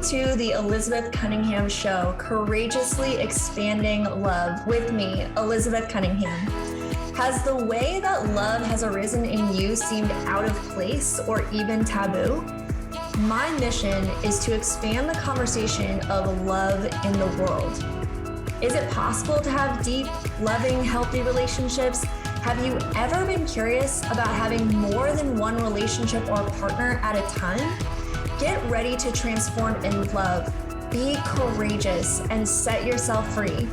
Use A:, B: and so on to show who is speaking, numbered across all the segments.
A: to the Elizabeth Cunningham Show, Courageously Expanding Love with me, Elizabeth Cunningham. Has the way that love has arisen in you seemed out of place or even taboo? My mission is to expand the conversation of love in the world. Is it possible to have deep, loving, healthy relationships? Have you ever been curious about having more than one relationship or partner at a time? Get ready to transform in love, be courageous, and set yourself free.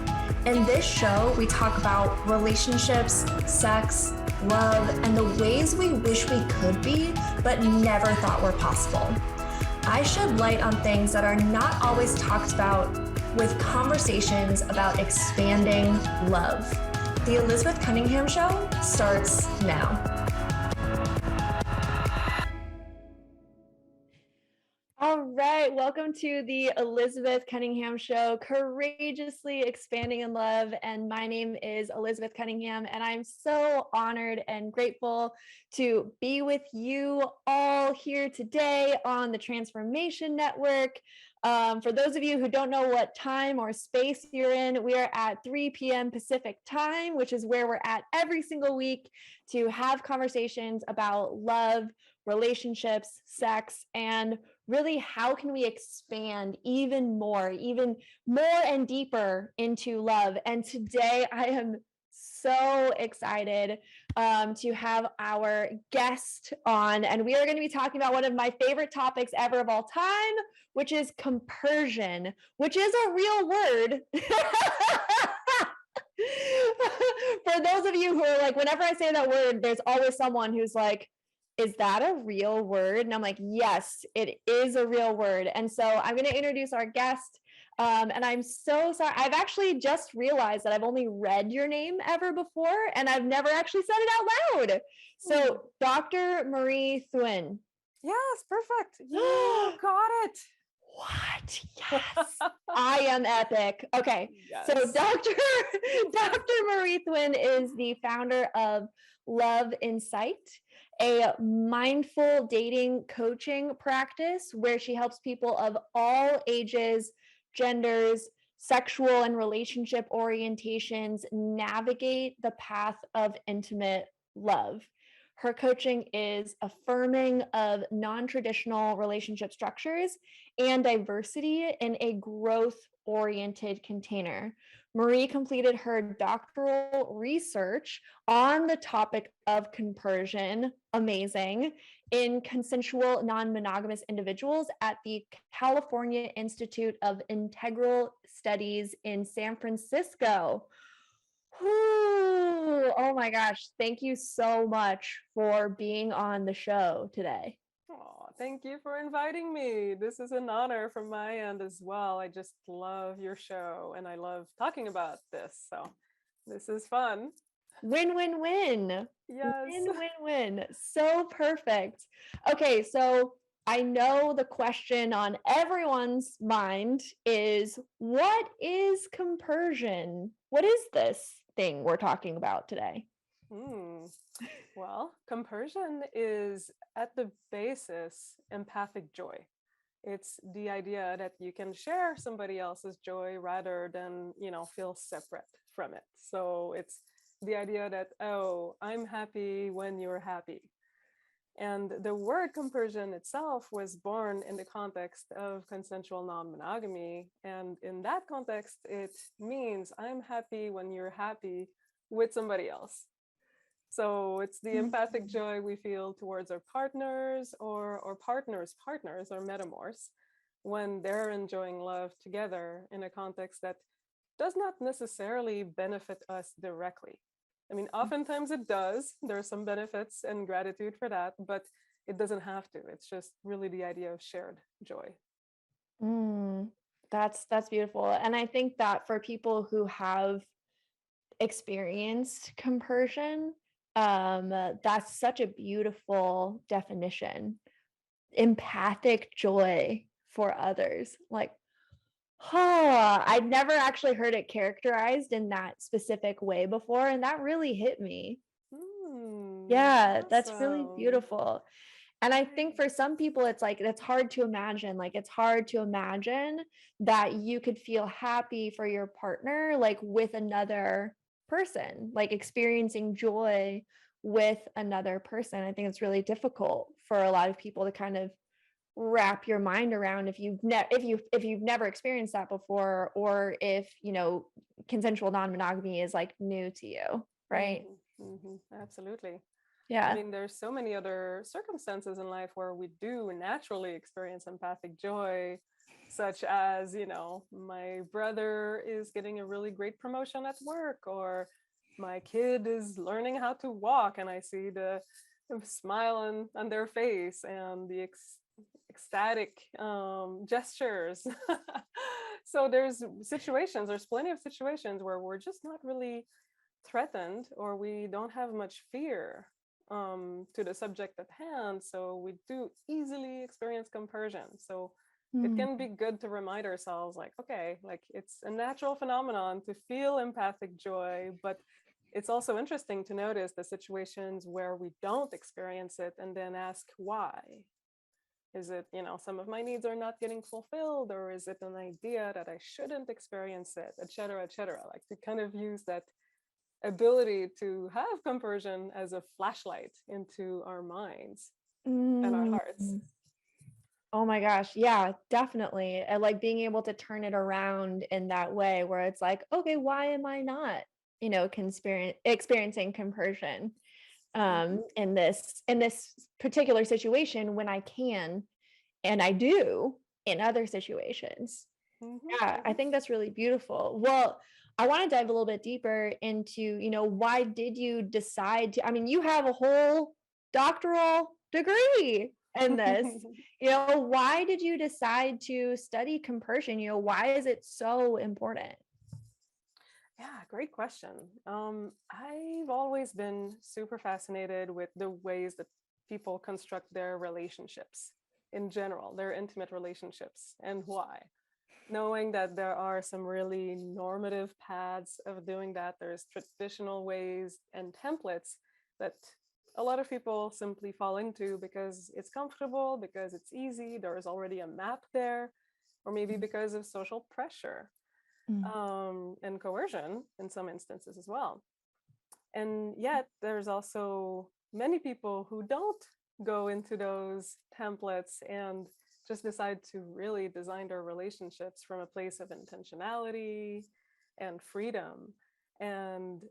A: In this show, we talk about relationships, sex, love, and the ways we wish we could be, but never thought were possible. I shed light on things that are not always talked about with conversations about expanding love. The Elizabeth Cunningham Show starts now. All right, welcome to the Elizabeth Cunningham Show, Courageously Expanding in Love. And my name is Elizabeth Cunningham, and I'm so honored and grateful to be with you all here today on the Transformation Network. For those of you who don't know what time or space you're in, we are at 3 p.m. Pacific time, which is where we're at every single week to have conversations about love, relationships, sex, and really how can we expand even more and deeper into love. And today I am so excited to have our guest on, and we are going to be talking about one of my favorite topics ever of all time, which is compersion, which is a real word. For those of you who are like, whenever I say that word, there's always someone who's like, is that a real word? And I'm like, yes, it is a real word. And so I'm going to introduce our guest. And I'm so sorry. I've actually just realized that I've only read your name ever before, and I've never actually said it out loud. So Dr. Marie Thouin.
B: Yes, perfect. You got it.
A: What? Yes. I am epic. Okay. Yes. So Dr. Marie Thouin is the founder of Love Insight, a mindful dating coaching practice where she helps people of all ages, genders, sexual and relationship orientations navigate the path of intimate love. Her coaching is affirming of non-traditional relationship structures and diversity in a growth-oriented container. Marie completed her doctoral research on the topic of compersion, amazing, in consensual non-monogamous individuals at the California Institute of Integral Studies in San Francisco. Ooh, oh my gosh, thank you so much for being on the show today.
B: Oh, thank you for inviting me. This is an honor from my end as well. I just love your show and I love talking about this. So this is fun.
A: Win, win, win.
B: Yes.
A: Win, win, win. So perfect. Okay, so I know the question on everyone's mind is, what is compersion? What is this thing we're talking about today?
B: Well, compersion is at the basis empathic joy. It's the idea that you can share somebody else's joy rather than, feel separate from it. So it's the idea that, oh, I'm happy when you're happy. And the word compersion itself was born in the context of consensual non-monogamy. And in that context, it means I'm happy when you're happy with somebody else. So it's the empathic joy we feel towards our partners or partners or metamors when they're enjoying love together in a context that does not necessarily benefit us directly. I mean, oftentimes it does. There are some benefits and gratitude for that, but it doesn't have to. It's just really the idea of shared joy.
A: That's beautiful. And I think that for people who have experienced compersion, that's such a beautiful definition. Empathic joy for others. Like, I'd never actually heard it characterized in that specific way before, and that really hit me. Yeah,
B: Awesome.
A: that's really beautiful. And I think
B: Right.
A: for some people, it's like, it's hard to imagine. Like, it's hard to imagine that you could feel happy for your partner, like with another person, like experiencing joy with another person. I think it's really difficult for a lot of people to kind of wrap your mind around if you've never experienced that before, or if, consensual non-monogamy is like new to you, right?
B: Absolutely. I
A: Yeah.
B: mean, there's so many other circumstances in life where we do naturally experience empathic joy, such as, my brother is getting a really great promotion at work, or my kid is learning how to walk, and I see the smile on their face and the ecstatic gestures. So there's plenty of situations where we're just not really threatened, or we don't have much fear to the subject at hand. So we do easily experience compersion. So it
A: Mm.
B: can be good to remind ourselves, like, okay, like it's a natural phenomenon to feel empathic joy, but it's also interesting to notice the situations where we don't experience it and then ask why. Is it, some of my needs are not getting fulfilled, or is it an idea that I shouldn't experience it, et cetera, et cetera? Like to kind of use that ability to have compersion as a flashlight into our minds and our
A: Mm.
B: hearts.
A: Oh my gosh. Yeah, definitely. And like being able to turn it around in that way where it's like, okay, why am I not, experiencing compersion
B: Hmm.
A: in this particular situation when I can and I do in other situations.
B: Hmm.
A: Yeah, I
B: Hmm.
A: think that's really beautiful. Well, I want to dive a little bit deeper into, why did you decide to, I mean, you have a whole doctoral degree in this. Why did you decide to study compersion? Why is it so important?
B: Yeah, great question. I've always been super fascinated with the ways that people construct their relationships in general, their intimate relationships, and why. Knowing that there are some really normative paths of doing that, there's traditional ways and templates that a lot of people simply fall into because it's comfortable, because it's easy, there is already a map there, or maybe because of social pressure
A: Mm.
B: and coercion in some instances as well. And yet, there's also many people who don't go into those templates and just decide to really design their relationships from a place of intentionality and freedom. And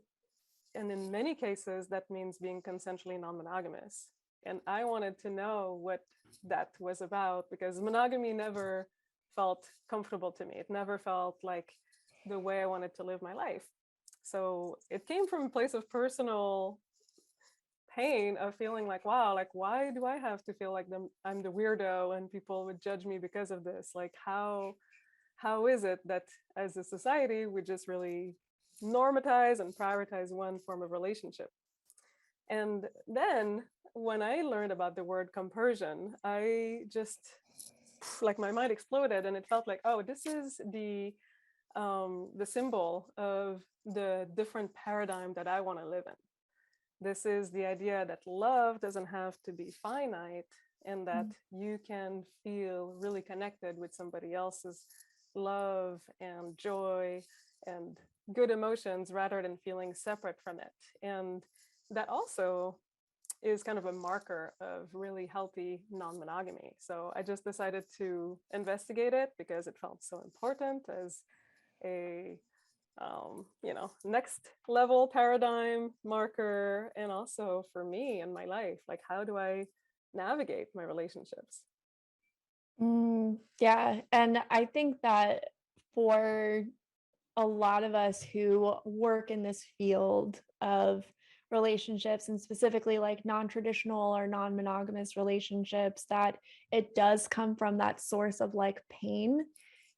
B: and in many cases, that means being consensually non-monogamous. And I wanted to know what that was about because monogamy never felt comfortable to me. It never felt like the way I wanted to live my life. So it came from a place of personal pain of feeling like, wow, like why do I have to feel like I'm the weirdo and people would judge me because of this? Like how is it that as a society we just really normatize and prioritize one form of relationship? And then when I learned about the word compersion, I just like my mind exploded and it felt like, oh, this is the symbol of the different paradigm that I want to live in. This is the idea that love doesn't have to be finite and that
A: Mm.
B: you can feel really connected with somebody else's love and joy and good emotions rather than feeling separate from it. And that also is kind of a marker of really healthy non-monogamy. So I just decided to investigate it because it felt so important as a next level paradigm marker, and also for me in my life, like how do I navigate my relationships?
A: Yeah, and I think that for a lot of us who work in this field of relationships and specifically like non-traditional or non-monogamous relationships, that it does come from that source of like pain,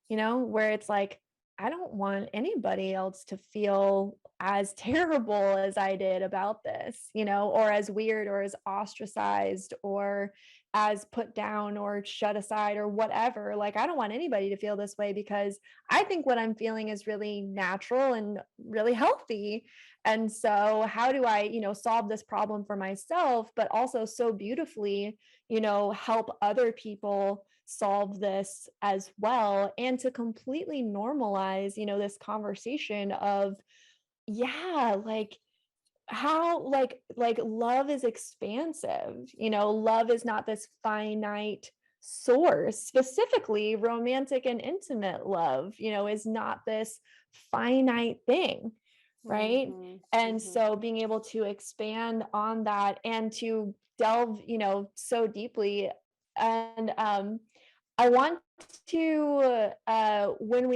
A: where it's like I don't want anybody else to feel as terrible as I did about this, or as weird or as ostracized or as put down or shut aside or whatever. Like, I don't want anybody to feel this way because I think what I'm feeling is really natural and really healthy. And so, how do I, solve this problem for myself, but also so beautifully, help other people solve this as well, and to completely normalize, this conversation of, yeah, like how love is expansive. Love is not this finite source. Specifically, romantic and intimate love, is not this finite thing, right?
B: Mm-hmm.
A: And
B: Mm-hmm.
A: so being able to expand on that and to delve, so deeply. And I want to when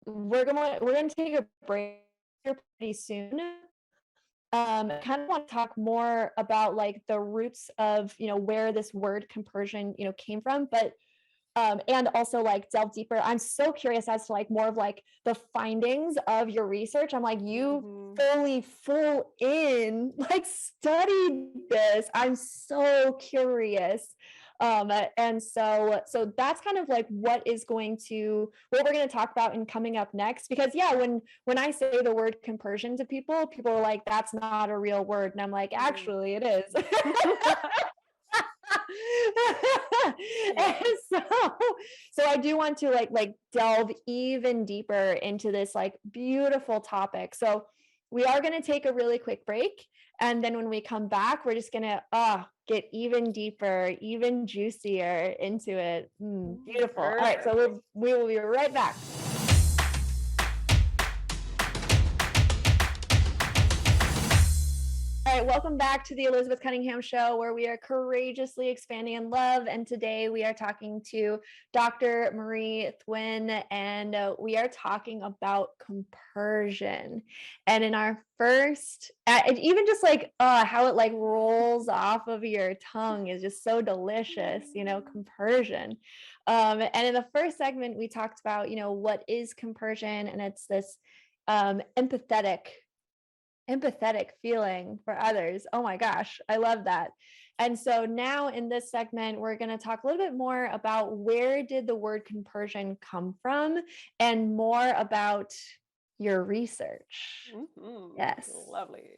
A: we're gonna take a break here pretty soon. I kind of want to talk more about like the roots of, where this word compersion, came from, but and also like delve deeper. I'm so curious as to like more of like the findings of your research. I'm like, you
B: Mm-hmm.
A: fully full in like studied this. I'm so curious. And so that's kind of like what we're going to talk about in coming up next. Because yeah, when I say the word compersion to people are like, that's not a real word, and I'm like,
B: Mm.
A: actually it is. And
B: Yeah.
A: so I do want to like delve even deeper into this like beautiful topic. So we are going to take a really quick break, and then when we come back, we're just going to get even deeper, even juicier into it. Beautiful. All right,
B: Perfect.
A: so we will be right back. All right, welcome back to the Elizabeth Cunningham Show, where we are courageously expanding in love. And today we are talking to Dr. Marie Thouin, and we are talking about compersion. And in our first, and even just like how it like rolls off of your tongue is just so delicious, compersion. And in the first segment, we talked about, what is compersion, and it's this empathetic feeling for others. Oh my gosh, I love that. And so now in this segment, we're going to talk a little bit more about where did the word compersion come from, and more about your research.
B: Mm-hmm.
A: Yes.
B: Lovely.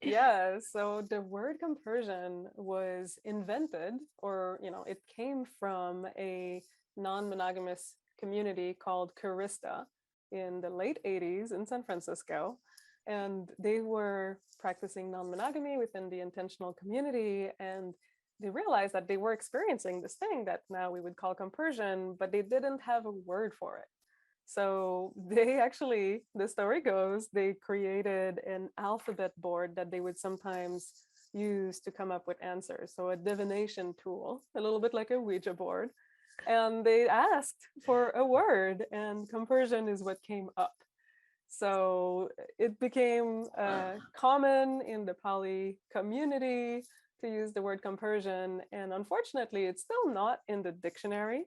B: Yeah, so the word compersion was invented, or, it came from a non-monogamous community called Carista in the late 80s in San Francisco. And they were practicing non-monogamy within the intentional community. And they realized that they were experiencing this thing that now we would call compersion, but they didn't have a word for it. So they actually, the story goes, they created an alphabet board that they would sometimes use to come up with answers. So a divination tool, a little bit like a Ouija board. And they asked for a word, and compersion is what came up. So it became common in the poly community to use the word compersion. And unfortunately, it's still not in the dictionary.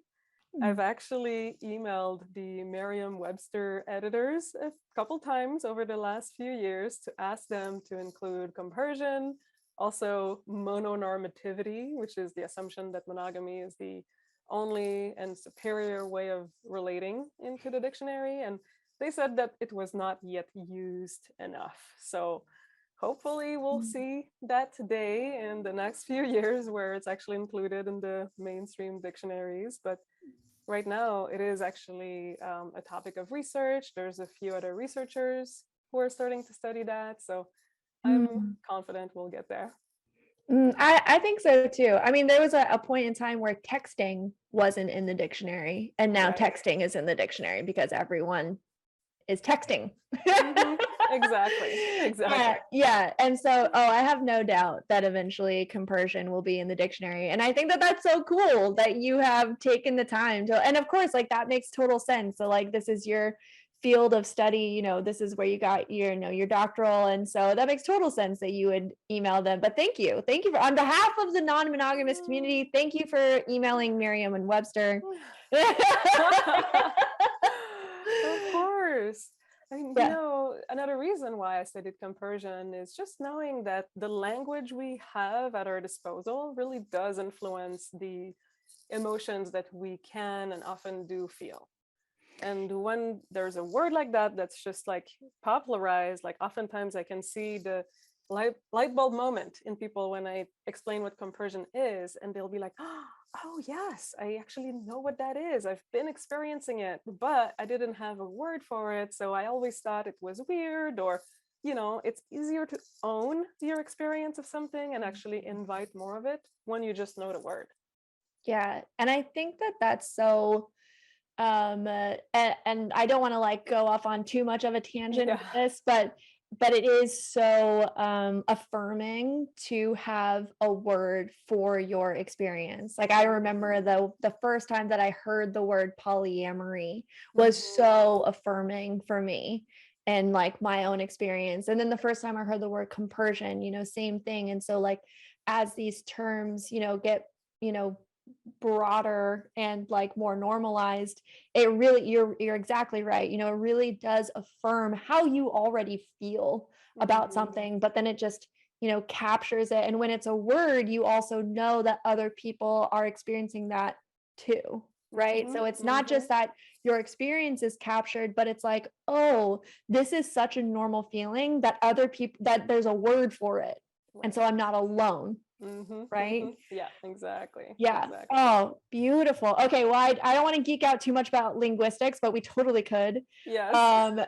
B: I've actually emailed the Merriam-Webster editors a couple times over the last few years to ask them to include compersion, also mononormativity, which is the assumption that monogamy is the only and superior way of relating into the dictionary. And they said that it was not yet used enough. So hopefully we'll see that today in the next few years where it's actually included in the mainstream dictionaries. But right now, it is actually a topic of research. There's a few other researchers who are starting to study that. So I'm confident we'll get there.
A: I think so too. I mean, there was a point in time where texting wasn't in the dictionary, and now
B: Right.
A: texting is in the dictionary because everyone is texting.
B: Mm-hmm. Exactly.
A: Yeah. And so, I have no doubt that eventually compersion will be in the dictionary. And I think that that's so cool that you have taken the time to, and of course, like that makes total sense. So like, this is your field of study, this is where you got your doctoral. And so that makes total sense that you would email them. But thank you for, on behalf of the non-monogamous community, thank you for emailing Merriam and Webster.
B: course. I mean,
A: Yeah.
B: another reason why I studied compersion is just knowing that the language we have at our disposal really does influence the emotions that we can and often do feel. And when there's a word like that that's just like popularized, like oftentimes I can see the light bulb moment in people when I explain what compersion is, and they'll be like, oh, yes, I actually know what that is. I've been experiencing it, but I didn't have a word for it. So I always thought it was weird, or, it's easier to own your experience of something and actually invite more of it when you just know the word.
A: Yeah. And I think that that's so and I don't want to like go off on too much of a tangent
B: Yeah.
A: with this, but it is so affirming to have a word for your experience. Like I remember the first time that I heard the word polyamory was
B: Mhm.
A: so affirming for me and like my own experience. And then the first time I heard the word compersion, same thing. And so like as these terms, get, you know, broader and like more normalized, it really, you're exactly right, it really does affirm how you already feel about
B: Mhm.
A: something, but then it just captures it. And when it's a word, you also know that other people are experiencing that too, right?
B: Mhm.
A: So it's not just
B: Mhm.
A: that your experience is captured, but it's like, oh, this is such a normal feeling that other people, that there's a word for it, and
B: Right.
A: so I'm not alone,
B: Mhm.
A: right?
B: Mhm. Yeah, exactly.
A: Yeah.
B: Exactly.
A: Oh, beautiful. Okay. Well, I don't want to geek out too much about linguistics, but we totally could.
B: Yes.
A: Um,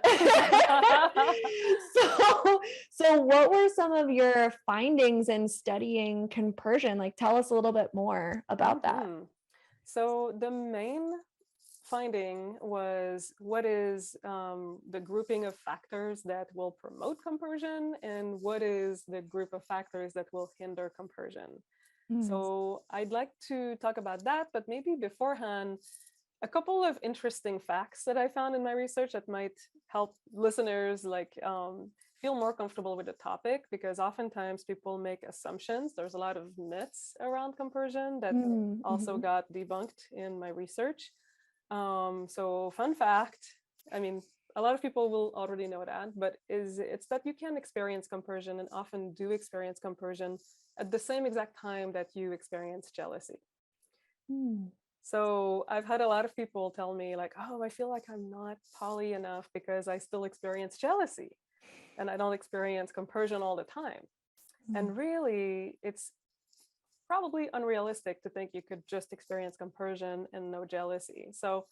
A: so what were some of your findings in studying compersion? Like, tell us a little bit more about that.
B: Mhm. So the main finding was what is the grouping of factors that will promote compersion, and what is the group of factors that will hinder compersion.
A: Mm,
B: So I'd like to talk about that, but maybe beforehand, a couple of interesting facts that I found in my research that might help listeners feel more comfortable with the topic, because oftentimes people make assumptions. There's a lot of myths around compersion that also
A: mhm.
B: got debunked in my research. So fun fact, I mean, a lot of people will already know that, but it's that you can experience compersion, and often do experience compersion at the same exact time that you experience jealousy.
A: Mm.
B: So I've had a lot of people tell me like, oh, I feel like I'm not poly enough because I still experience jealousy and I don't experience compersion all the time.
A: Mm.
B: And really, it's probably unrealistic to think you could just experience compersion and no jealousy. So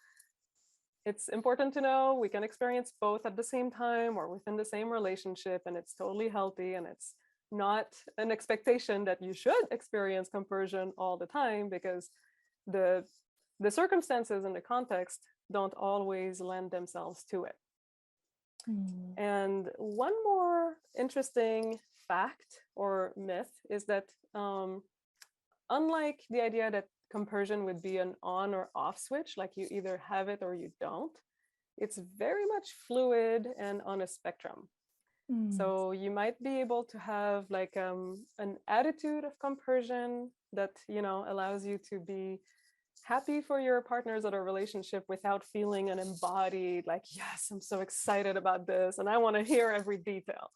B: it's important to know we can experience both at the same time or within the same relationship, and it's totally healthy. And it's not an expectation that you should experience compersion all the time, because the the circumstances and the context don't always lend themselves to it.
A: Mm.
B: And one more interesting fact or myth is that unlike the idea that compersion would be an on or off switch, like you either have it or you don't, it's very much fluid and on a spectrum.
A: Mm.
B: So you might be able to have like an attitude of compersion that allows you to be happy for your partners or relationship without feeling an embodied like, yes, I'm so excited about this and I want to hear every detail.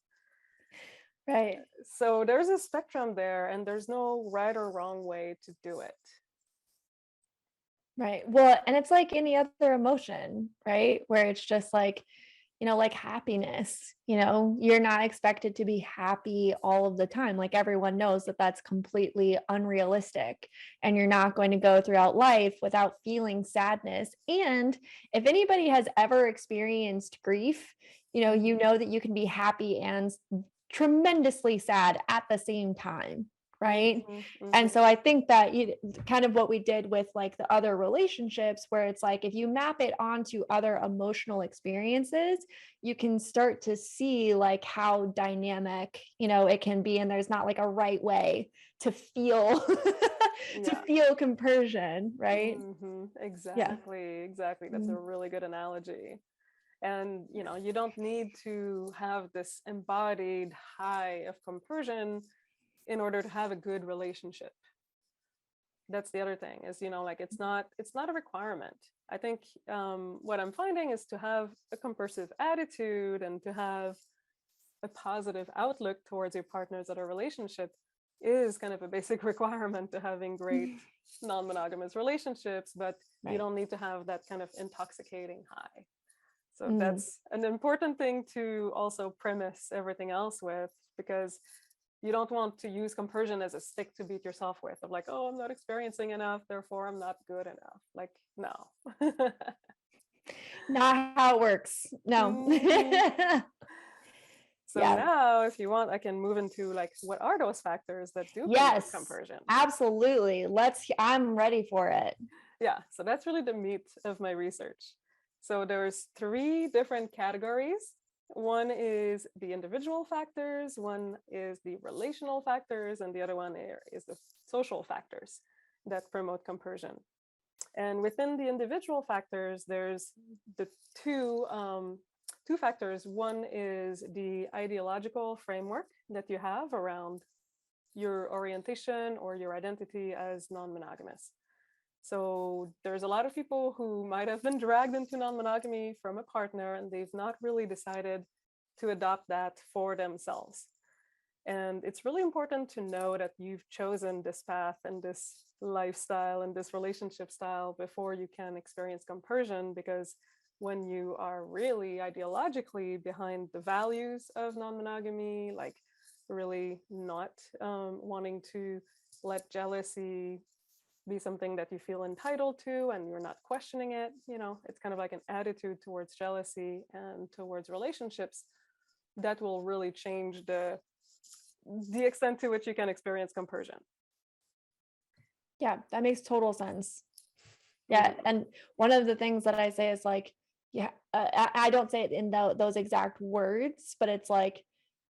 A: Right.
B: So there's a spectrum there, and there's no right or wrong way to do it.
A: Right. Well, and it's like any other emotion, right? Where it's just like, like happiness, you're not expected to be happy all of the time. Like everyone knows that that's completely unrealistic. And you're not going to go throughout life without feeling sadness. And if anybody has ever experienced grief, you know that you can be happy and tremendously sad at the same time. Right.
B: Mm-hmm,
A: And
B: mm-hmm.
A: so I think that kind of what we did with like the other relationships, where it's like if you map it onto other emotional experiences, you can start to see like how dynamic, it can be. And there's not like a right way to feel to
B: Yeah.
A: feel compersion, right?
B: Mm-hmm.
A: Yeah.
B: Exactly. That's a
A: Mm.
B: really good analogy. And you don't need to have this embodied high of compersion in order to have a good relationship. That's the other thing is, like it's not a requirement. I think what I'm finding is to have a compersive attitude and to have a positive outlook towards your partner's other relationship is kind of a basic requirement to having great non-monogamous relationships, but you
A: Right.
B: don't need to have that kind of intoxicating high. So
A: Mm.
B: that's an important thing to also premise everything else with, because you don't want to use compersion as a stick to beat yourself with, of like, oh, I'm not experiencing enough, therefore I'm not good enough. Like, no.
A: Not how it works. No.
B: Mhm. So
A: Yeah.
B: now, if you want, I can move into like, what are those factors that do promote
A: Yes,
B: compersion?
A: absolutely. I'm ready for it.
B: Yeah, so that's really the meat of my research. So there's 3 different categories. One is the individual factors, one is the relational factors, and the other one is the social factors that promote compersion. And within the individual factors, there's the two factors. One is the ideological framework that you have around your orientation or your identity as non-monogamous. So there's a lot of people who might have been dragged into non-monogamy from a partner, and they've not really decided to adopt that for themselves. And it's really important to know that you've chosen this path and this lifestyle and this relationship style before you can experience compersion, because when you are really ideologically behind the values of non-monogamy, like really not wanting to let jealousy be something that you feel entitled to and you're not questioning it, it's kind of like an attitude towards jealousy and towards relationships that will really change the extent to which you can experience compersion.
A: Yeah, that makes total sense. Yeah. And one of the things that I say is like, yeah, I don't say it in those exact words, but it's like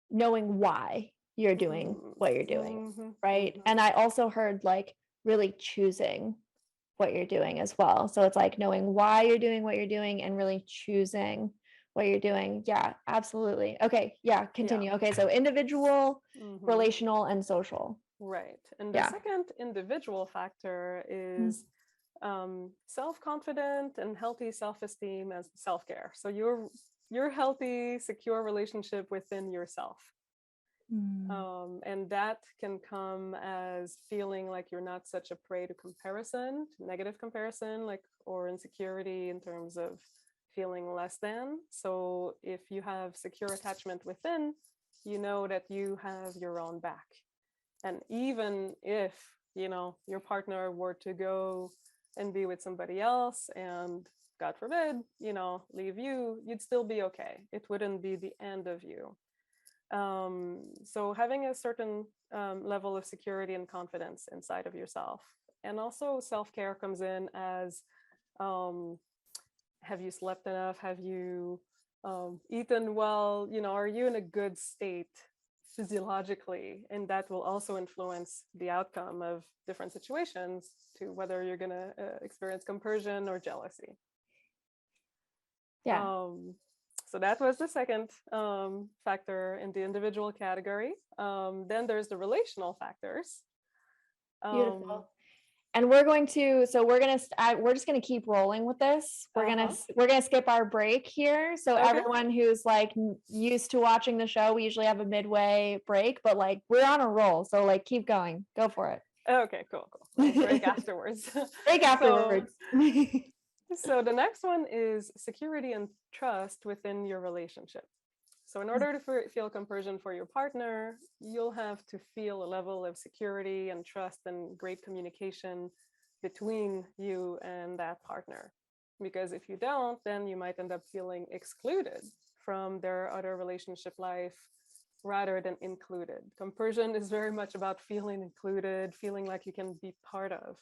A: knowing why you're doing what you're doing. Right. And I also heard like really choosing what you're doing as well. So it's like knowing why you're doing what you're doing and really choosing what you're doing. Yeah, absolutely. Okay. Yeah. Continue.
B: Yeah.
A: Okay. So individual,
B: Mhm.
A: relational, and social.
B: Right. And the
A: Yeah.
B: second individual factor
A: Mm.
B: is self-confident and healthy self-esteem as self-care. So your healthy, secure relationship within yourself. And that can come as feeling like you're not such a prey to comparison, to negative comparison, like, or insecurity in terms of feeling less than. So if you have secure attachment within, you know that you have your own back. And even if, your partner were to go and be with somebody else and God forbid, leave you, you'd still be okay. It wouldn't be the end of you. So having a certain level of security and confidence inside of yourself. And also self-care comes in as, have you slept enough? Have you eaten well? Are you in a good state physiologically? And that will also influence the outcome of different situations to whether you're going to experience compersion or jealousy.
A: Yeah.
B: So that was the second factor in the individual category. Then there's the relational factors.
A: Beautiful. And we're just gonna keep rolling with this. We're gonna skip our break here. So
B: Okay.
A: everyone who's like used to watching the show, we usually have a midway break, but like we're on a roll. So like keep going. Go for it.
B: Okay, cool. We'll break afterwards.
A: Break afterwards.
B: So the next one is security and trust within your relationship. So in order to feel compersion for your partner, you'll have to feel a level of security and trust and great communication between you and that partner. Because if you don't, then you might end up feeling excluded from their other relationship life rather than included. Compersion is very much about feeling included, feeling like you can be part of,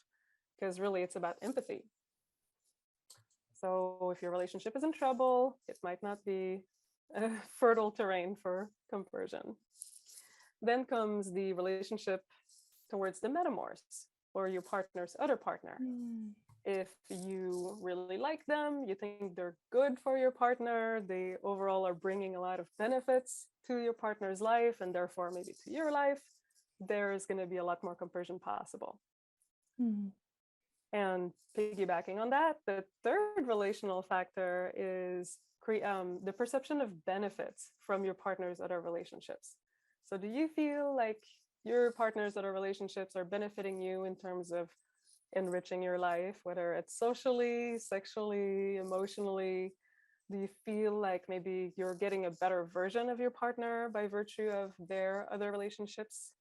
B: because really it's about empathy. So if your relationship is in trouble, it might not be fertile terrain for compersion. Then comes the relationship towards the metamorphs or your partner's other partner. If you really like them, you think they're good for your partner, they overall are bringing a lot of benefits to your partner's life and therefore maybe to your life, there's going to be a lot more compersion possible.
A: Mm.
B: And piggybacking on that, the third relational factor is the perception of benefits from your partner's other relationships. So, do you feel like your partner's other relationships are benefiting you in terms of enriching your life, whether it's socially, sexually, emotionally? Do you feel like maybe you're getting a better version of your partner by virtue of their other relationships?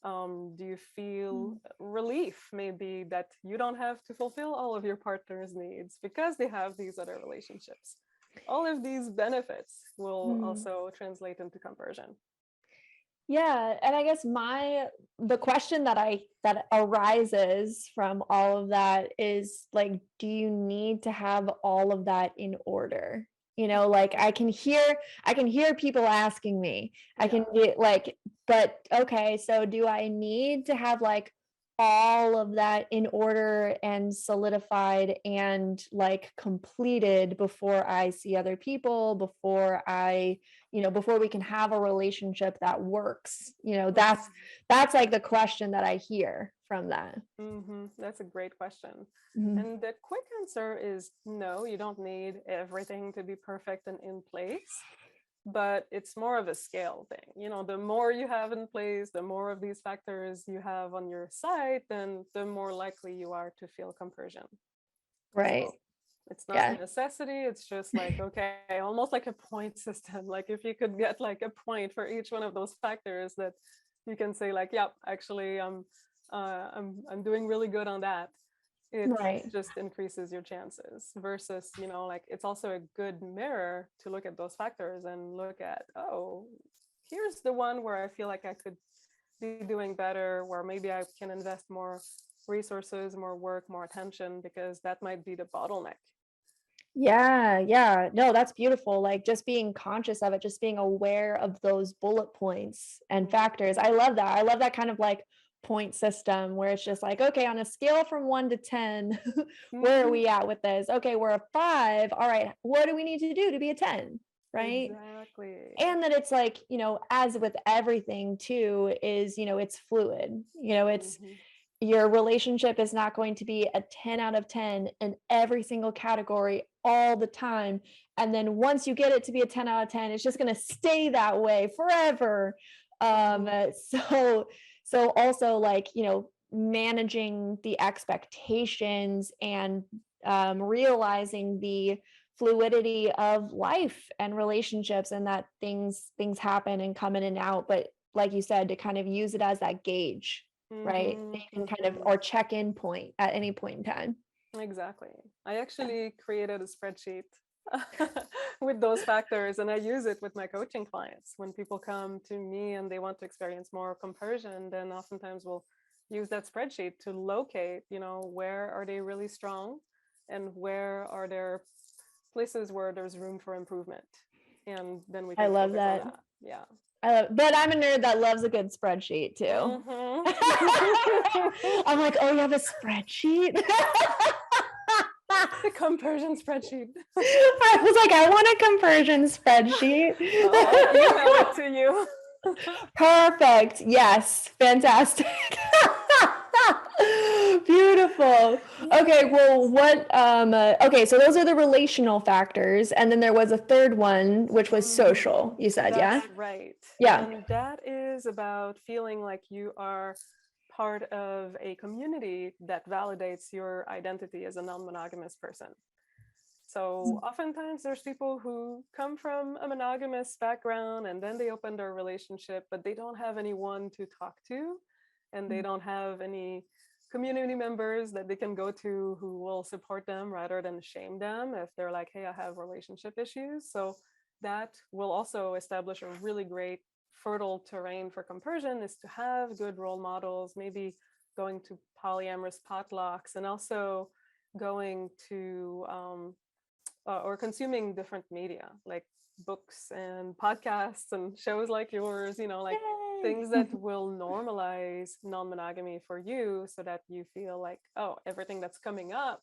B: Do you feel relief maybe that you don't have to fulfill all of your partner's needs because they have these other relationships? All of these benefits will
A: Mm.
B: also translate into compersion.
A: Yeah, and I guess the question that arises from all of that is like, do you need to have all of that in order? Like I can hear people asking me. I
B: Yeah.
A: can get like, but okay, so do I need to have like all of that in order and solidified and like completed before I see other people, before we can have a relationship that works? That's like the question that I hear from that.
B: That's a great question.
A: Mhm.
B: And the quick answer is no, you don't need everything to be perfect and in place, but it's more of a scale thing. The more you have in place, the more of these factors you have on your side, then the more likely you are to feel compersion.
A: Right.
B: So it's not a
A: Yeah.
B: necessity. It's just like, okay, almost like a point system. Like if you could get like a point for each one of those factors that you can say like, yep, actually I'm doing really good on that. It
A: Right.
B: just increases your chances versus, like it's also a good mirror to look at those factors and look at, oh, here's the one where I feel like I could be doing better, where maybe I can invest more resources, more work, more attention, because that might be the bottleneck.
A: Yeah, yeah. No, that's beautiful. Like just being conscious of it, just being aware of those bullet points and factors. I love that. I love that kind of like point system where it's just like, okay, on a scale from 1 to 10, where are
B: Mhm.
A: we at with this? Okay, we're a 5. All right, what do we need to do to be a 10? Right.
B: Exactly.
A: And that it's like, as with everything too, is, it's fluid. It's
B: Mhm.
A: your relationship is not going to be a 10 out of 10 in every single category all the time. And then once you get it to be a 10 out of 10, it's just going to stay that way forever. Um,
B: Mhm.
A: uh, so, so also like, managing the expectations and realizing the fluidity of life and relationships, and that things happen and come in and out. But like you said, to kind of use it as that gauge, right? That
B: Mhm.
A: you can kind of,
B: Mhm.
A: or check-in point at any point in time.
B: Exactly. I
A: Yeah.
B: actually created a spreadsheet with those factors, and I use it with my coaching clients. When people come to me and they want to experience more compersion, then oftentimes we'll use that spreadsheet to locate, where are they really strong and where are there places where there's room for improvement. And then we
A: I
B: can
A: love
B: focus on
A: that.
B: that. Yeah.
A: But I'm a nerd that loves a good spreadsheet too.
B: Hmm.
A: I'm like, oh, you have a spreadsheet?
B: The compersion spreadsheet.
A: I was like, I want a conversion spreadsheet.
B: Oh, I'll email it to you.
A: Perfect. Yes. Fantastic. Beautiful. Okay, well, okay, so those are the relational factors. And then there was a third one, which was social, you said, yeah?
B: That's right.
A: Yeah.
B: And that is about feeling like you are part of a community that validates your identity as a non-monogamous person. So oftentimes there's people who come from a monogamous background and then they open their relationship, but they don't have anyone to talk to, and they don't have any community members that they can go to who will support them rather than shame them if they're like, hey, I have relationship issues. So that will also establish a really great fertile terrain for compersion, is to have good role models, maybe going to polyamorous potlucks, and also going to or consuming different media like books and podcasts and shows like yours, like
A: Yay.
B: things that will normalize non-monogamy for you so that you feel like, oh, everything that's coming up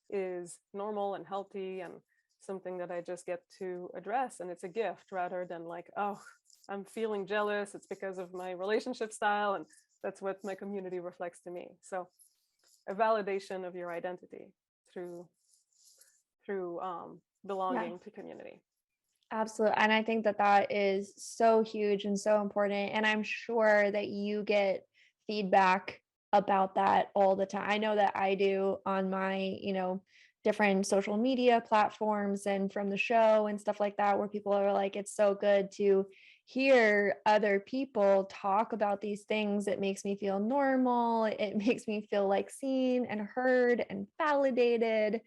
B: is normal and healthy and something that I just get to address, and it's a gift rather than like, oh, I'm feeling jealous, it's because of my relationship style and that's what my community reflects to me. So a validation of your identity through
A: Yeah,
B: belonging to community.
A: absolutely. And I think that that is so huge and so important. And I'm sure that you get feedback about that all the time. I know that I do on my, different social media platforms and from the show and stuff like that, where people are like, it's so good to hear other people talk about these things. It makes me feel normal. It makes me feel like seen and heard and validated.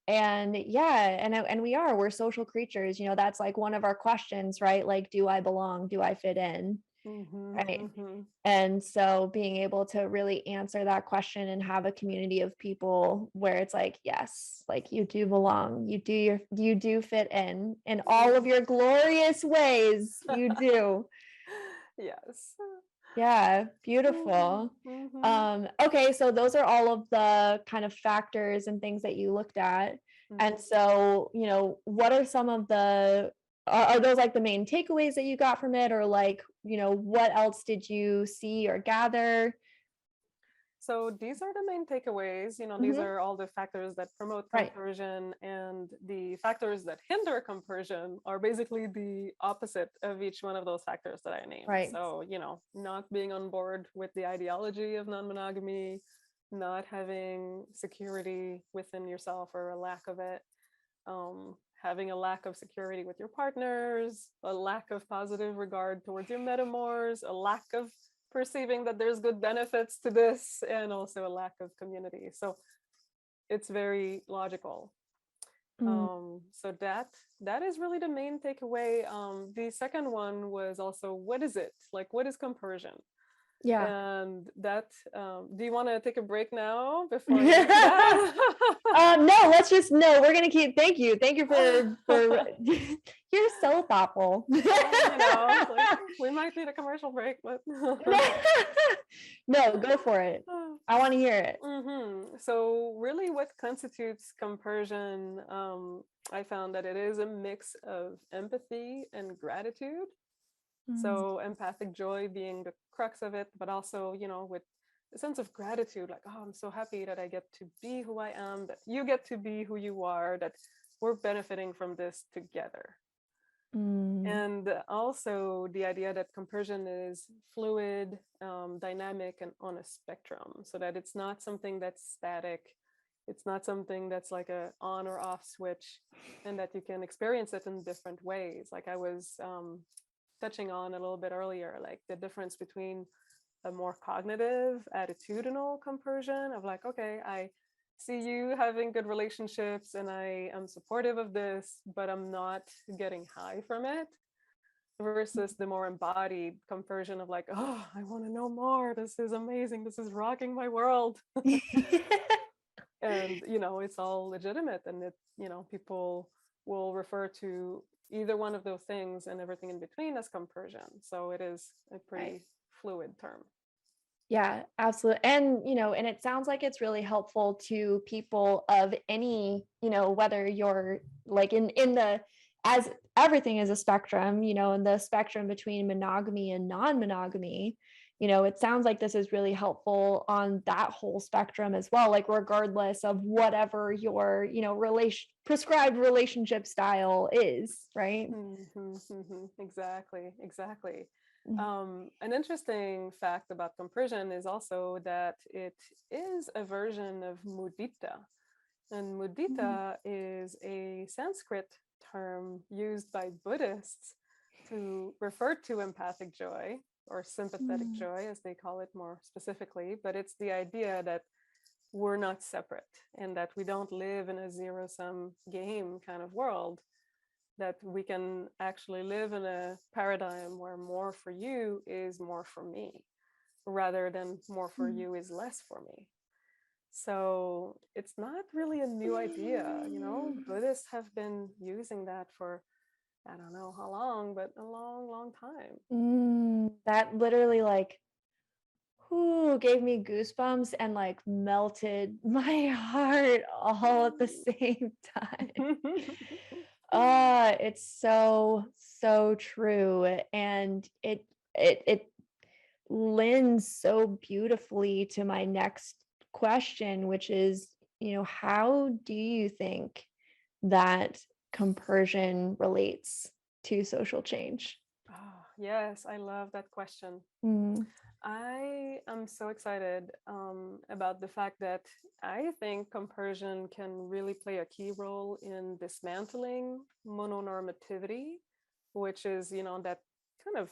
A: And yeah, and we're social creatures, that's like one of our questions, right? Like, do I belong? Do I fit in?
B: Mm-hmm,
A: Right.
B: mm-hmm.
A: And so being able to really answer that question and have a community of people where it's like, yes, like you do belong, you do fit in all of your glorious ways. You do.
B: Yes.
A: Yeah,
B: Mm-hmm,
A: beautiful.
B: mm-hmm,
A: Okay, so those are all of the kind of factors and things that you looked at.
B: mm-hmm.
A: And so, what are some of are those like the main takeaways that you got from it, or like, what else did you see or gather?
B: So these are the main takeaways. These
A: Hmm.
B: are all the factors that promote
A: Right,
B: compersion, and the factors that hinder compersion are basically the opposite of each one of those factors that I named.
A: right.
B: So, not being on board with the ideology of non-monogamy, not having security within yourself or a lack of it, having a lack of security with your partners, a lack of positive regard towards your metamors, a lack of perceiving that there's good benefits to this, and also a lack of community. So it's very logical.
A: Mm,
B: So that is really the main takeaway. The second one was also, what is it? Like, what is compersion?
A: yeah.
B: And that, do you want to take a break now before I get to that?
A: No, no, we're gonna keep, thank you. Thank you for you're so thoughtful.
B: Well, like we might need a commercial break, but
A: No, go for it. I want to hear it.
B: So really what constitutes compersion, I found that it is a mix of empathy and gratitude.
A: Mm,
B: So empathic joy being the crux of it, but also, with a sense of gratitude, like, oh, I'm so happy that I get to be who I am, that you get to be who you are, that we're benefiting from this together.
A: mm,
B: And also the idea that compersion is fluid, dynamic, and on a spectrum, so that it's not something that's static. It's not something that's like a on or off switch, and that you can experience it in different ways. Like I was touching on a little bit earlier, like the difference between a more cognitive, attitudinal compersion of like, okay, I see you having good relationships and I am supportive of this, but I'm not getting high from it, versus the more embodied compersion of like, oh, I want to know more. This is amazing. This is rocking my world. And, it's all legitimate. And people will refer to either one of those things and everything in between as compersion. So it is a
A: right.
B: pretty fluid term.
A: Yeah, absolutely. And, and it sounds like it's really helpful to people of any, whether you're like in the, as everything is a spectrum, in the spectrum between monogamy and non-monogamy, it sounds like this is really helpful on that whole spectrum as well, like regardless of whatever your, prescribed relationship style is, right?
B: Exactly, exactly.
A: Mm,
B: An interesting fact about compersion is also that it is a version of mudita. And
A: mm,
B: mudita is a Sanskrit term used by Buddhists to refer to empathic joy, or sympathetic
A: mm,
B: joy, as they call it more specifically. But it's the idea that we're not separate and that we don't live in a zero-sum game kind of world, that we can actually live in a paradigm where more for you is more for me, rather than more for
A: mm.
B: you is less for me. So it's not really a new idea. Buddhists have been using that for, I don't know how long, but a long, long time.
A: That literally like gave me goosebumps and like melted my heart all at the same time. It's so, so true. And it lends so beautifully to my next question, which is, how do you think that compersion relates to social change?
B: Oh, yes, I love that question.
A: Mm.
B: I am so excited about the fact that I think compersion can really play a key role in dismantling mononormativity, which is, that kind of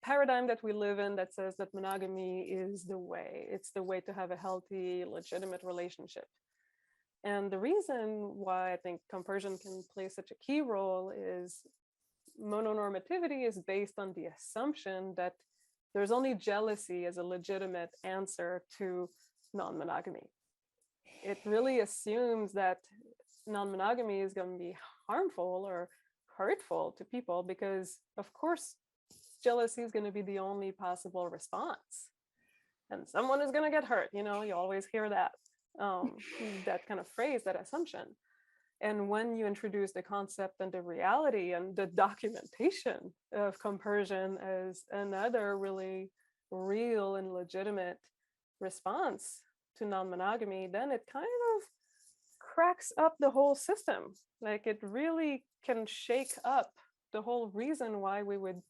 B: paradigm that we live in that says that monogamy is the way. It's the way to have a healthy, legitimate relationship. And the reason why I think compersion can play such a key role is mononormativity is based on the assumption that there's only jealousy as a legitimate answer to non-monogamy. It really assumes that non-monogamy is going to be harmful or hurtful to people because, of course, jealousy is going to be the only possible response. And someone is going to get hurt. You always hear that, that kind of phrase, that assumption. And when you introduce the concept and the reality and the documentation of compersion as another really real and legitimate response to non-monogamy, then it kind of cracks up the whole system. Like it really can shake up the whole reason why we would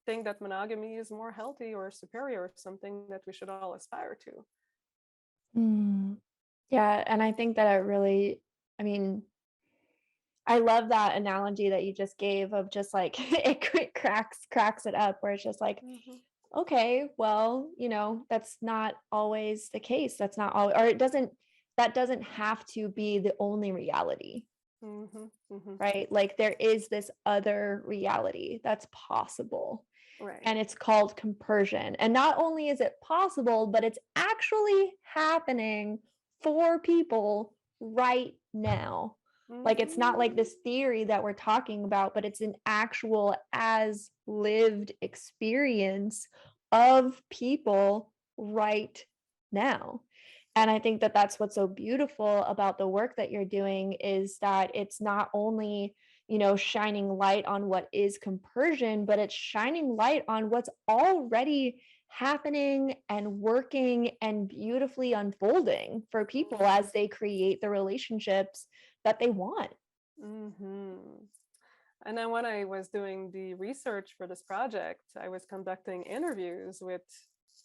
B: think that monogamy is more healthy or superior, something that we should all aspire to.
A: Mm. Yeah, and I think that it really, I mean, I love that analogy that you just gave of just like it cracks it up where it's just like,
B: Mm-hmm.
A: okay, well, that's not always the case. That's not all, or that doesn't have to be the only reality,
B: Mm-hmm. Mm-hmm.
A: right? Like there is this other reality that's possible.
B: Right.
A: And it's called compersion. And not only is it possible, but it's actually happening for people right now. Like it's not like
B: Mm-hmm.
A: this theory that we're talking about, but it's an actual as lived experience of people right now. And I think that that's what's so beautiful about the work that you're doing is that it's not only shining light on what is compersion, but it's shining light on what's already happening and working and beautifully unfolding for people
B: Mm-hmm.
A: as they create the relationships that they want.
B: Mm-hmm. And then when I was doing the research for this project, I was conducting interviews with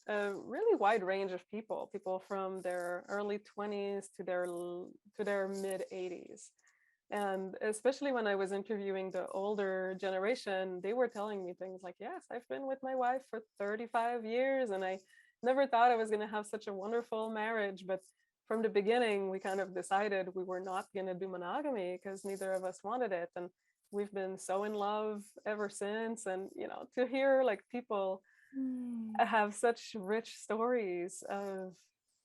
B: a really wide range of people from their early 20s to their mid 80s. And especially when I was interviewing the older generation, they were telling me things like, yes, I've been with my wife for 35 years and I never thought I was going to have such a wonderful marriage. But from the beginning, we kind of decided we were not going to do monogamy because neither of us wanted it. And we've been so in love ever since. And, to hear like people
A: Mm.
B: have such rich stories of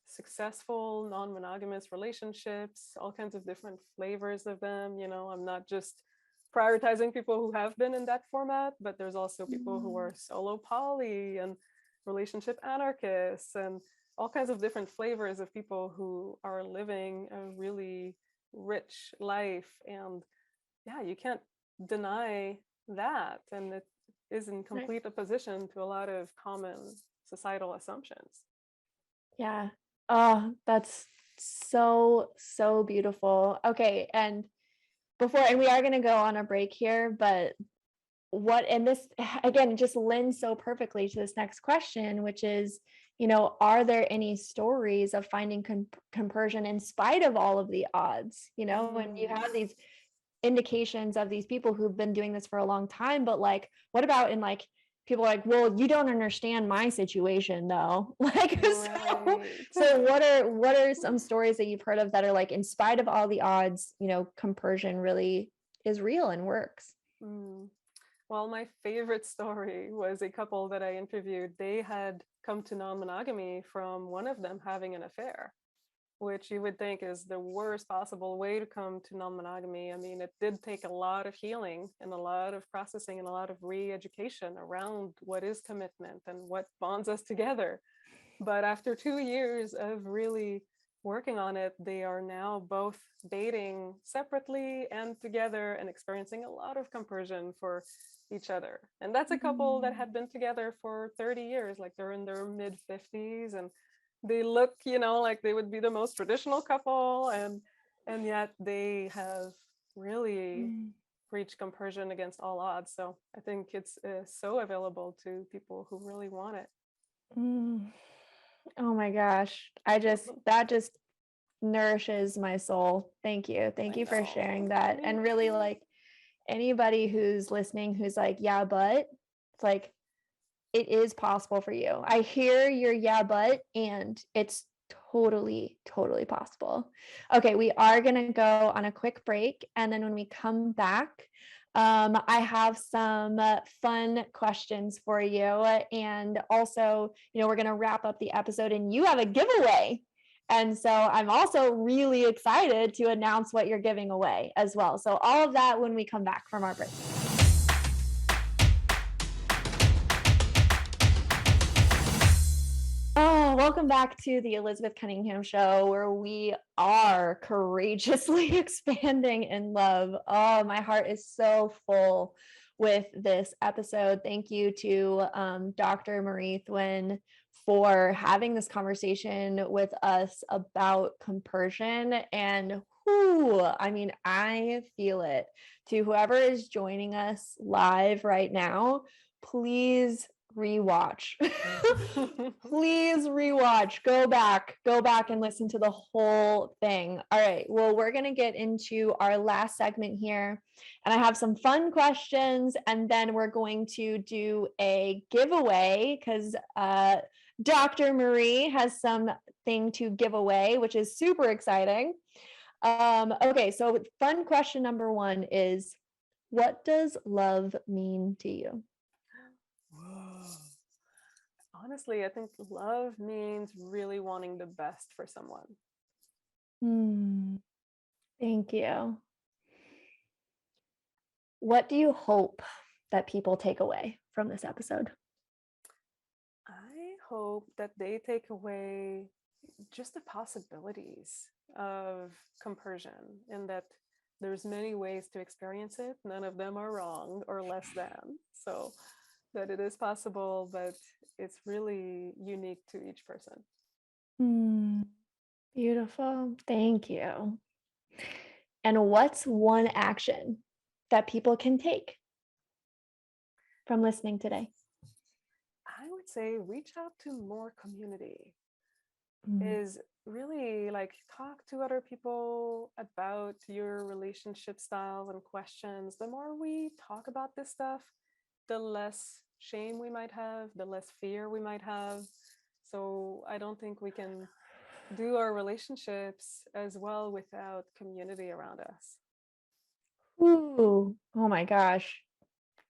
B: successful non-monogamous relationships, all kinds of different flavors of them. I'm not just prioritizing people who have been in that format, but there's also people who are solo poly and relationship anarchists and all kinds of different flavors of people who are living a really rich life. And yeah, you can't deny that. And it is in
A: Right.
B: complete opposition to a lot of common societal assumptions.
A: Yeah. Oh, that's so beautiful. Okay, and we are going to go on a break here, but and this again just lends so perfectly to this next question, which is, are there any stories of finding compersion in spite of all of the odds? When you
B: Mm.
A: have these indications of these people who've been doing this for a long time, but like, what about in like people are like, well, you don't understand my situation though. Like,
B: Right.
A: so what are some stories that you've heard of that are like, in spite of all the odds, compersion really is real and works?
B: Mm. Well, my favorite story was a couple that I interviewed. They had come to non-monogamy from one of them having an affair, which you would think is the worst possible way to come to non-monogamy. I mean, it did take a lot of healing and a lot of processing and a lot of re-education around what is commitment and what bonds us together. But after 2 years of really working on it, they are now both dating separately and together and experiencing a lot of compersion for each other. And that's a couple that had been together for 30 years, like they're in their mid 50s and they look, like they would be the most traditional couple, and yet they have really
A: Mm.
B: reached compersion against all odds. So I think it's so available to people who really want it.
A: Mm. Oh my gosh. That just nourishes my soul. Thank you. Thank
B: I
A: you for
B: know.
A: sharing that.
B: Thank
A: And really,
B: you.
A: like, anybody who's listening who's like, yeah, but it's like, it is possible for you. I hear your yeah, but, and it's totally, totally possible. Okay, we are going to go on a quick break. And then when we come back, I have some fun questions for you. And also, we're going to wrap up the episode and you have a giveaway. And so I'm also really excited to announce what you're giving away as well. So all of that when we come back from our break. Oh, welcome back to the Elizabeth Cunningham Show, where we are courageously expanding in love. Oh, my heart is so full with this episode. Thank you to Dr. Marie Thouin for having this conversation with us about compersion. And I feel it. To whoever is joining us live right now, please rewatch. Please rewatch. Go back and listen to the whole thing. All right. Well, we're going to get into our last segment here, and I have some fun questions, and then we're going to do a giveaway because Dr. Marie has something to give away, which is super exciting. Okay, so fun question number 1 is, what does love mean to you?
B: Whoa. Honestly, I think love means really wanting the best for someone.
A: Thank you. What do you hope that people take away from this episode?
B: I hope that they take away just the possibilities of compersion, and that there's many ways to experience it. None of them are wrong or less than. So that it is possible, but it's really unique to each person.
A: Beautiful. Thank you. And what's one action that people can take from listening today?
B: I would say reach out to more community.
A: Mm.
B: Is really like talk to other people about your relationship styles and questions. The more we talk about this stuff, the less shame we might have, the less fear we might have. So I don't think we can do our relationships as well without community around us.
A: Ooh, oh my gosh.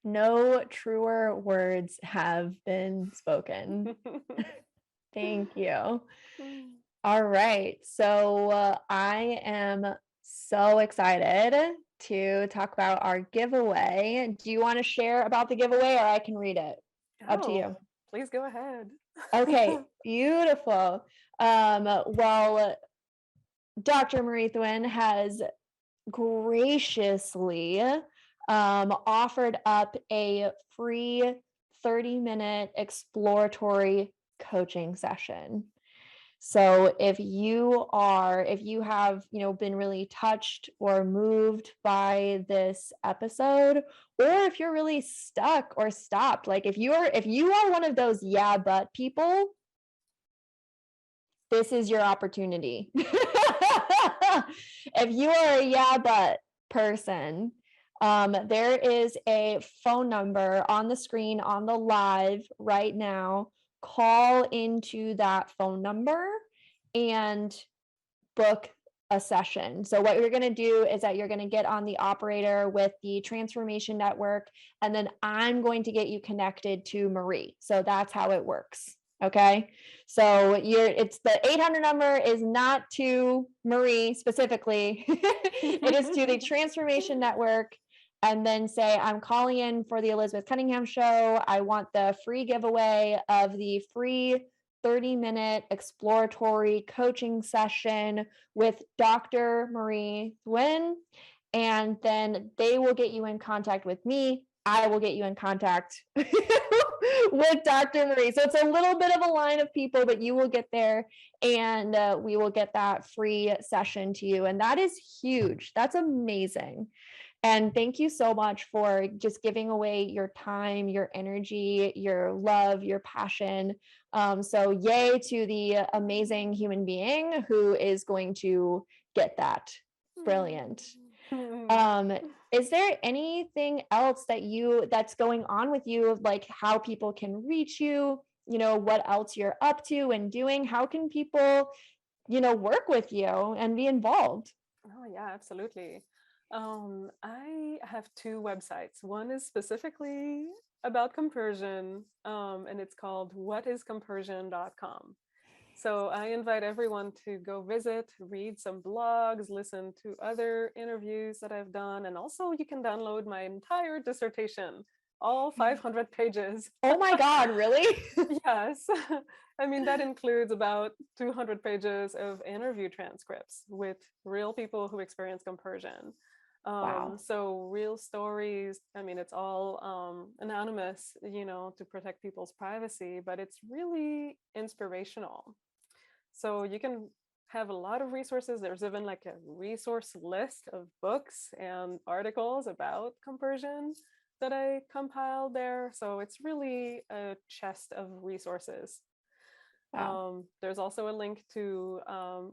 A: No truer words have been spoken. Thank you. All right. So I am so excited to talk about our giveaway. Do you want to share about the giveaway, or I can read it? Up to
B: Oh,
A: you.
B: please go ahead.
A: Okay, beautiful. Well, Dr. Marie Thouin has graciously offered up a free 30-minute exploratory coaching session. So if you have, been really touched or moved by this episode, or if you're really stuck or stopped, like if you are one of those yeah but people, this is your opportunity. If you are a yeah but person, there is a phone number on the screen on the live right now. Call into that phone number and book a session. So what you're going to do is that you're going to get on the operator with the Transformation Network, and then I'm going to get you connected to Marie. So that's how it works. Okay. So it's the 800 number is not to Marie specifically. It is to the Transformation Network. And then say, I'm calling in for the Elizabeth Cunningham Show. I want the free giveaway of the free 30-minute exploratory coaching session with Dr. Marie Thouin. And then they will get you in contact with me. I will get you in contact with Dr. Marie. So it's a little bit of a line of people, but you will get there, and we will get that free session to you. And that is huge. That's amazing. And thank you so much for just giving away your time, your energy, your love, your passion. So yay to the amazing human being who is going to get that. Brilliant. Is there anything else that's going on with you, like how people can reach you, what else you're up to and doing? How can people, work with you and be involved?
B: Oh, yeah, absolutely. I have two websites. One is specifically about compersion, and it's called whatiscompersion.com. So I invite everyone to go visit, read some blogs, listen to other interviews that I've done, and also you can download my entire dissertation, all 500 pages.
A: Oh my God, really?
B: Yes. I mean, that includes about 200 pages of interview transcripts with real people who experience compersion.
A: Wow.
B: So real stories. I mean, it's all anonymous, to protect people's privacy, but it's really inspirational. So you can have a lot of resources. There's even like a resource list of books and articles about compersion that I compiled there. So it's really a chest of resources.
A: Wow.
B: There's also a link to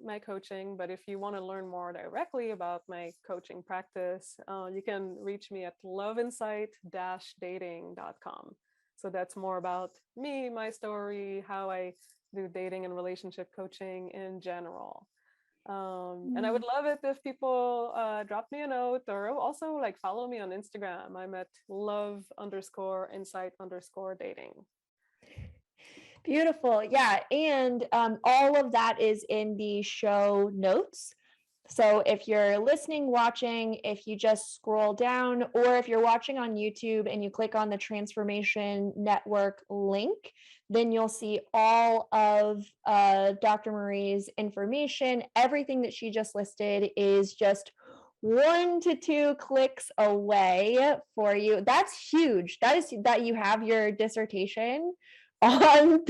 B: my coaching, but if you want to learn more directly about my coaching practice, you can reach me at loveinsight-dating.com. So that's more about me, my story, how I do dating and relationship coaching in general. And I would love it if people drop me a note, or also like follow me on Instagram. I'm at love_insight_dating.
A: Beautiful. Yeah. And all of that is in the show notes. So if you're listening, watching, if you just scroll down, or if you're watching on YouTube and you click on the Transformation Network link, then you'll see all of Dr. Marie's information. Everything that she just listed is just 1 to 2 clicks away for you. That's huge. That you have your dissertation on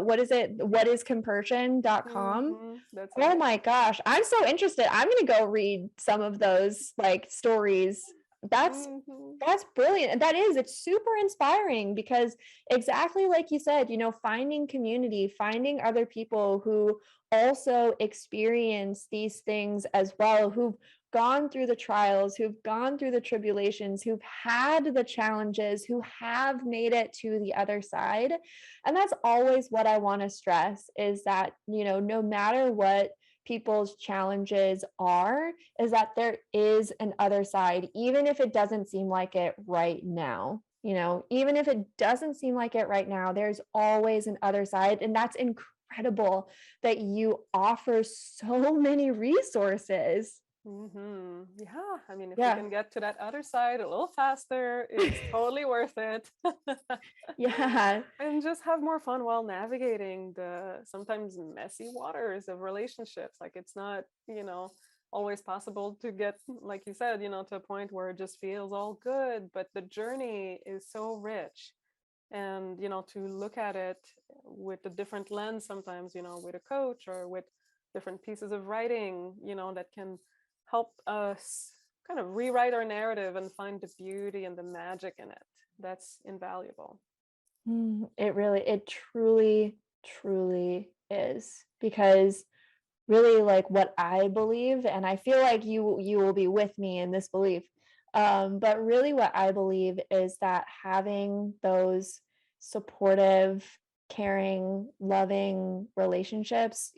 A: what is it? Whatiscompersion.com.
B: That's
A: Oh
B: right.
A: my gosh, I'm so interested. I'm gonna go read some of those like stories. That's brilliant. And it's super inspiring, because exactly like you said, finding community, finding other people who also experience these things as well, who've gone through the trials, who've gone through the tribulations, who've had the challenges, who have made it to the other side. And that's always what I want to stress, is that, no matter what people's challenges are, is that there is an other side, even if it doesn't seem like it right now. Even if it doesn't seem like it right now, there's always an other side. And that's incredible that you offer so many resources.
B: Yeah, I mean, if we
A: Yeah.
B: can get to that other side a little faster, it's totally worth it.
A: Yeah.
B: And just have more fun while navigating the sometimes messy waters of relationships. Like it's not, always possible to get, like you said, to a point where it just feels all good, but the journey is so rich. And, to look at it with a different lens sometimes, with a coach or with different pieces of writing, that can help us kind of rewrite our narrative and find the beauty and the magic in it. That's invaluable.
A: It truly, truly is, because really, like, what I believe, and I feel like you will be with me in this belief, but really what I believe is that having those supportive, caring, loving relationships,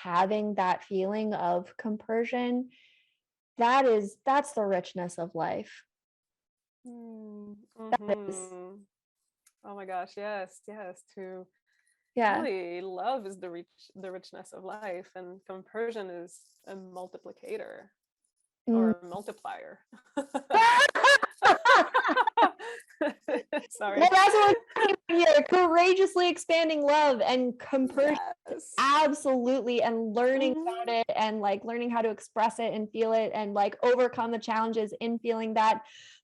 A: having that feeling of compersion, that's the richness of life. That is,
B: Oh my gosh, yes, yes. To
A: yeah.
B: really love is the richness of life, and compersion is a multiplicator
A: Mm.
B: or a multiplier. Sorry.
A: Well, that's what we're talking about here. Courageously expanding love and compersion.
B: Yes.
A: Absolutely. And learning about it, and like learning how to express it and feel it, and like overcome the challenges in feeling that.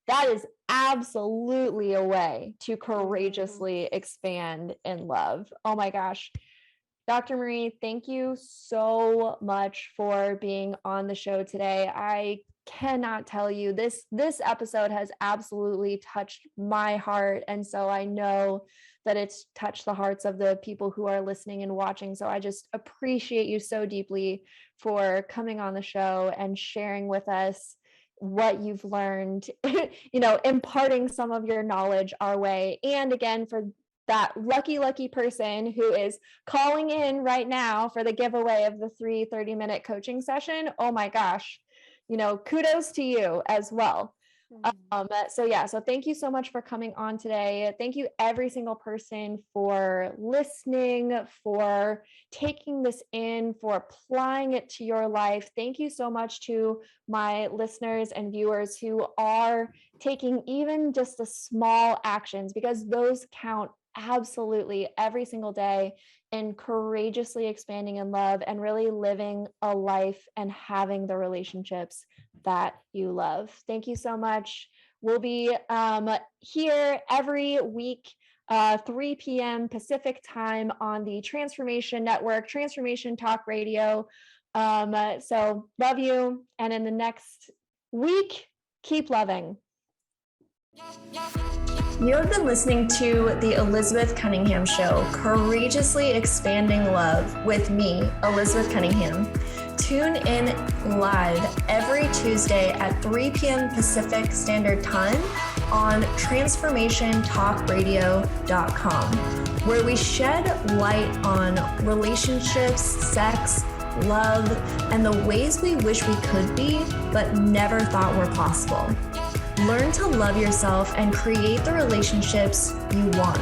A: that is absolutely a way to
B: Mm-hmm.
A: courageously expand in love. Oh my gosh. Dr. Marie, thank you so much for being on the show today. I cannot tell you, this episode has absolutely touched my heart, and so I know that it's touched the hearts of the people who are listening and watching. So I just appreciate you so deeply for coming on the show and sharing with us what you've learned, imparting some of your knowledge our way. And again, for that lucky person who is calling in right now for the giveaway of the 30-minute coaching session, oh my gosh, kudos to you as well. So thank you so much for coming on today. Thank you every single person for listening, for taking this in, for applying it to your life. Thank you so much to my listeners and viewers who are taking even just the small actions, because those count absolutely every single day in courageously expanding in love and really living a life and having the relationships that you love. Thank you so much. We'll be here every week, 3 p.m. Pacific time on the Transformation Network, Transformation Talk Radio. So love you. And in the next week, keep loving. You have been listening to the Elizabeth Cunningham Show, Courageously Expanding Love with me, Elizabeth Cunningham. Tune in live every Tuesday at 3 p.m. Pacific Standard Time on transformationtalkradio.com, where we shed light on relationships, sex, love, and the ways we wish we could be, but never thought were possible. Learn to love yourself and create the relationships you want.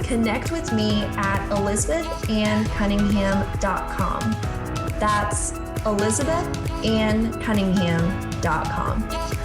A: Connect with me at ElizabethAnnCunningham.com. That's ElizabethAnnCunningham.com.